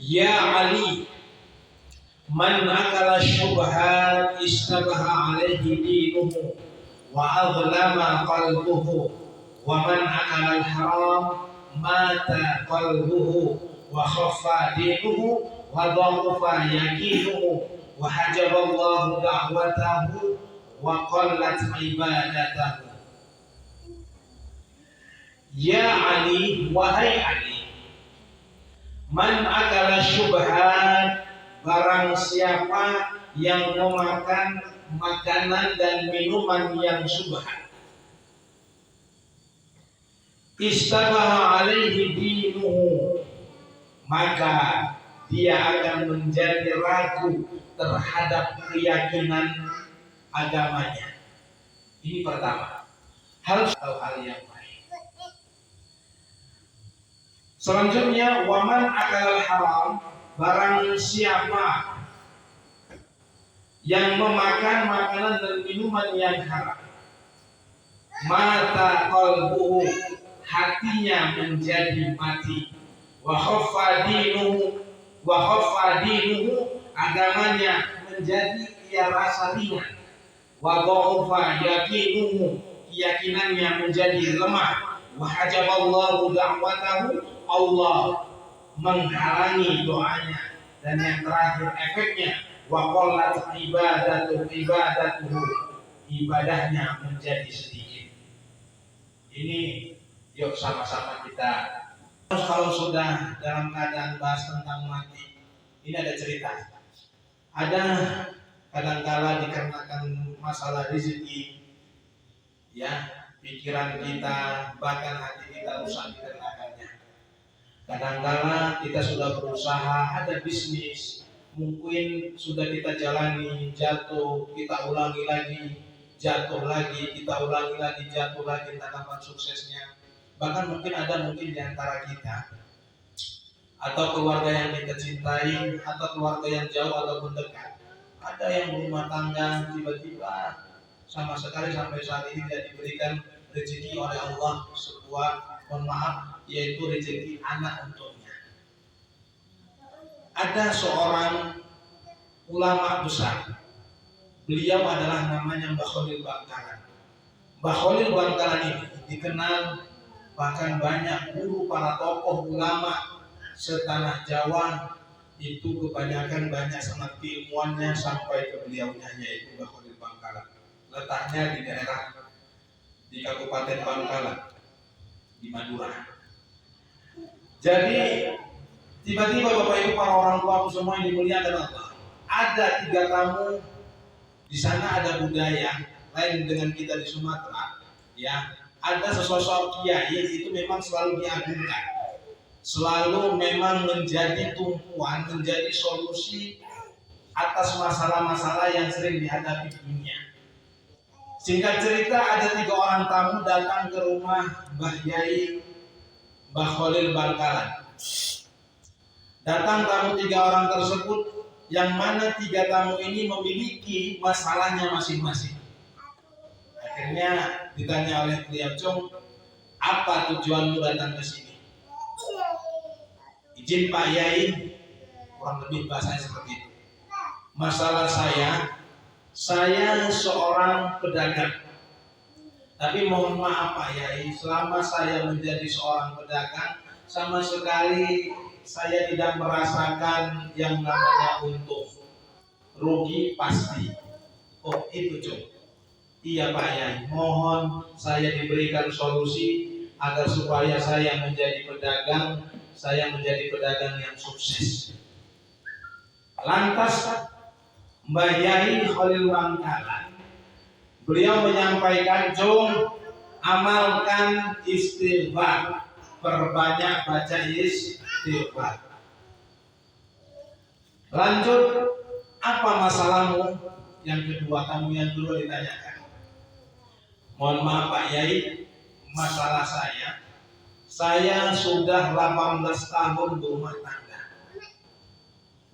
Ya Ali, man akala syubhat istabaha alaihi dinuhu wa adlama qalbuhu wa man akala al-haram mata qalbuhu wa khaffa dinuhu wa dhafa yaqinuhu wa hajaballahu da'watahu wa qallat ibadatahu. Ya Ali, wahai Ali, man akala syubhat, barang siapa yang memakan makanan dan minuman yang syubhat, istabaha alaihi dinuhu, maka dia akan menjadi ragu terhadap keyakinan agamanya. Ini pertama, harus tahu hal yang baik. Selanjutnya, waman akal haram, barang siapa yang memakan makanan dan minuman yang haram, mata qalbuhu, hatinya menjadi mati, wa khaffa dinuhu, agamanya menjadi ia rasa ringan, wa dhafa yaqinuhu, keyakinannya menjadi lemah, wa hajaballahu da'watahu, Allah menghalangi doanya, dan yang terakhir efeknya wa qallat ibadatuhu, ibadahnya menjadi sedikit. Ini yuk sama-sama kita. Kalau sudah dalam keadaan bahas tentang mati, ini ada cerita. Ada kadangkala dikarenakan masalah rezeki, ya, pikiran kita bahkan hati kita rusak dikarenakannya. Kadangkala kita sudah berusaha, ada bisnis, mungkin sudah kita jalani, jatuh, kita ulangi lagi, jatuh lagi, kita ulangi lagi, jatuh lagi, entah kapan suksesnya. Bahkan mungkin ada di antara kita atau keluarga yang kita cintai, atau keluarga yang jauh ataupun dekat, ada yang berumah tangga tiba-tiba sama sekali sampai saat ini tidak diberikan rezeki oleh Allah sebuah, mohon maaf, yaitu rezeki anak untuknya. Ada seorang ulama besar, beliau adalah namanya Mbah Khalil Bangkalan. Mbah Khalil Bangkalan ini dikenal, bahkan banyak guru para tokoh ulama setanah Jawa itu kebanyakan banyak sangat keilmuannya sampai ke beliaunya, yaitu Mbah Khalil Bangkalan. Letaknya di daerah di Kabupaten Bangkalan di Madura. Jadi tiba-tiba Bapak Ibu para orang tua semua yang dimuliakan Allah, ada 3 tamu di sana. Ada budaya lain dengan kita di Sumatera, ya. Ada sesosok kiai itu memang selalu diagungkan, selalu memang menjadi tumpuan, menjadi solusi atas masalah-masalah yang sering dihadapi di dunia. Singkat cerita, ada 3 orang tamu datang ke rumah Mbah Yai Mbah Khalil Bangkalan. Datang tamu 3 orang tersebut, yang mana 3 tamu ini memiliki masalahnya masing-masing. Akhirnya ditanya oleh beliau, "Cung, apa tujuanmu datang ke sini?" "Izin Pak Yai," kurang lebih bahasanya seperti itu. "Masalah saya seorang pedagang. Tapi mohon maaf Pak Yai, selama saya menjadi seorang pedagang, sama sekali saya tidak merasakan yang namanya untung. Rugi pasti." "Oh itu Cung." "Iya Pak Yai, mohon saya diberikan solusi agar supaya saya menjadi pedagang yang sukses." Lantas Mbah Yai Khalil Bangkalan, beliau menyampaikan, "Cung, amalkan istighfar, perbanyak baca istighfar." "Lanjut, apa masalahmu?" Yang tamu yang kedua ditanyakan. "Mohon maaf Pak Yai, masalah saya sudah 18 tahun berumah tangga.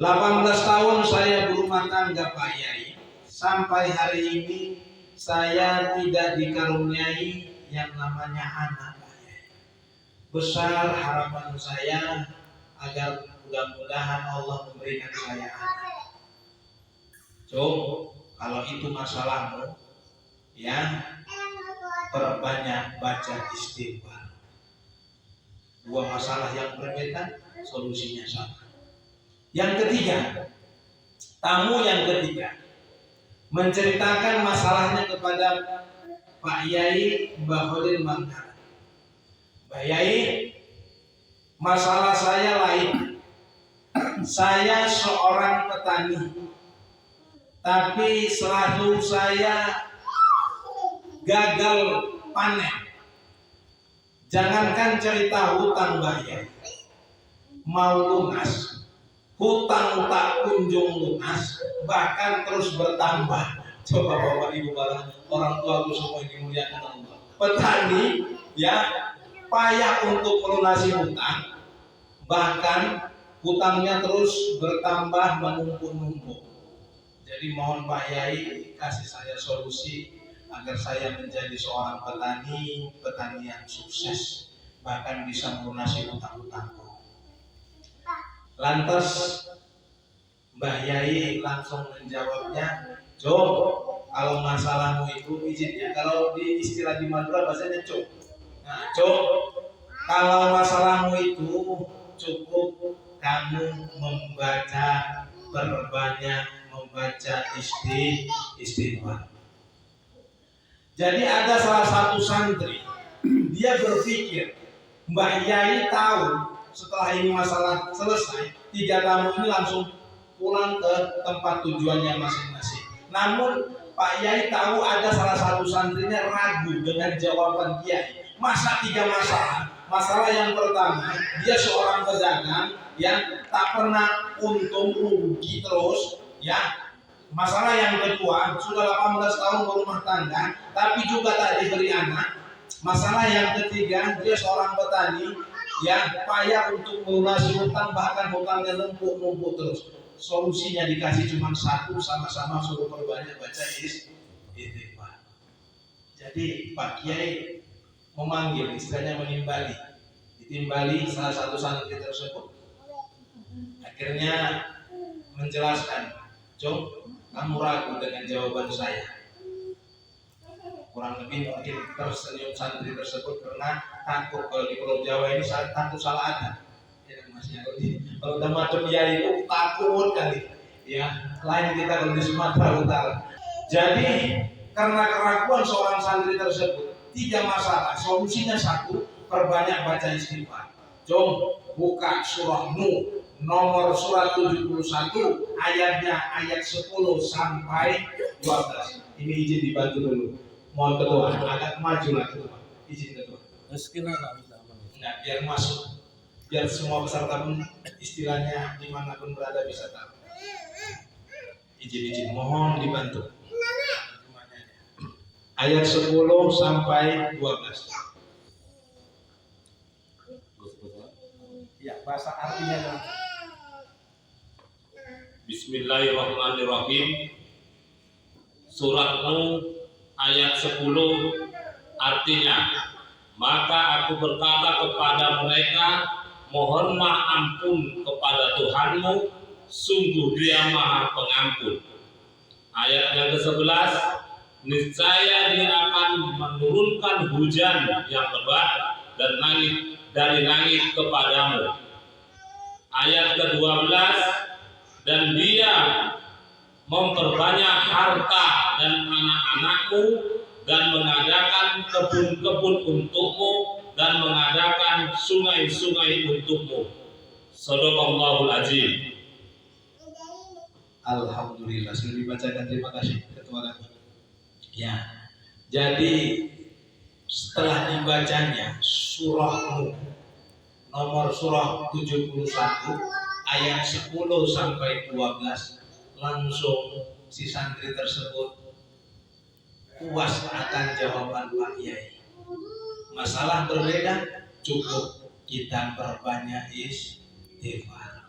18 tahun saya berumah tangga Pak Yai. Sampai hari ini saya tidak dikaruniai yang namanya anak Pak Yai. Besar harapan saya agar mudah-mudahan Allah memberikan saya anak. Coba kalau itu masalahmu, ya perbanyak baca istighfar. Dua masalah yang berbeda, solusinya sama. Yang ketiga, tamu yang ketiga menceritakan masalahnya kepada Pak Yai Mbah Khalil Mangkara. Pak Yai, masalah saya lain. Saya seorang petani, tapi selalu saya gagal panen. Jangankan cerita hutang Mbah Yai, mau lunas, hutang tak kunjung lunas, bahkan terus bertambah. Coba bapak ibu orang tua semua yang dimuliakan Allah. Petani ya payah untuk melunasi hutang, bahkan hutangnya terus bertambah menumpuk-numpuk. Jadi mohon Pak Yai kasih saya solusi agar saya menjadi seorang petani yang sukses, bahkan bisa melunasi hutang-hutangku. Lantas Mbah Yai langsung menjawabnya, "Cok, kalau masalahmu itu izinnya, kalau di istilah di Madura bahasanya cok. Nah, cok, kalau masalahmu itu cukup kamu berbanyak membaca istighfar." Jadi ada salah satu santri, dia berpikir Mbah Yai tahu setelah ini masalah selesai, 3 tamu ini langsung pulang ke tempat tujuannya masing-masing. Namun Pak Yai tahu ada salah satu santrinya ragu dengan jawaban Kiai. Masa 3 masalah? Masalah yang pertama, dia seorang pedagang yang tak pernah untung, rugi terus, ya. Masalah yang kedua, sudah 18 tahun berumah tangga, tapi juga tak diberi anak. Masalah yang ketiga, dia seorang petani yang payah untuk melunasi hutang, bahkan hutangnya numpuk terus. Solusinya dikasih cuma satu, sama-sama suruh perbanyak baca istighfar. Jadi Pak Kiai memanggil, istilahnya menimbali, ditimbali salah satu santri tersebut. Akhirnya menjelaskan, "Jom, kamu ragu dengan jawaban saya." Kurang lebih mungkin tersenyum santri tersebut karena takut. Kalau di Pulau Jawa ini takut salah ada. Ya Mas ya, kalau udah macam ya itu takut kali. Ya, lain kita kalau di Sumatera Utara. Jadi karena keraguan seorang santri tersebut, 3 masalah, solusinya satu, perbanyak baca istighfar. Jom buka surah Nuh nomor surat 71 ayatnya ayat 10 sampai 12. Ini izin dibantu dulu. Mohon ketua, agak maju lah ketua. Izin ketua. Enggak, biar masuk, biar semua peserta pun istilahnya dimanapun berada bisa tahu. Izin, mohon dibantu. Ayat 10 sampai 12. Ya, bahasa artinya. Bismillahirrahmanirrahim. Surat Nuh ayat 10 artinya, maka aku berkata kepada mereka, mohonlah ampun kepada Tuhanmu, sungguh Dia Maha Pengampun. Ayat yang ke-11, niscaya Dia akan menurunkan hujan yang lebat dan dari langit kepadamu. Ayat ke-12, dan Dia memperbanyak harta dan anak-anakmu dan mengadakan kebun-kebun untukmu dan mengadakan sungai-sungai untukmu. Shadaqallahul Azim. Alhamdulillah, sudah dibacakan, terima kasih ketua kami. Ya, jadi setelah dibacanya surah Nuh nomor surah 71 ayat 10 sampai 12, langsung si santri tersebut puas akan jawaban Pak Yai. Masalah berbeda, cukup kita perbanyak istighfar.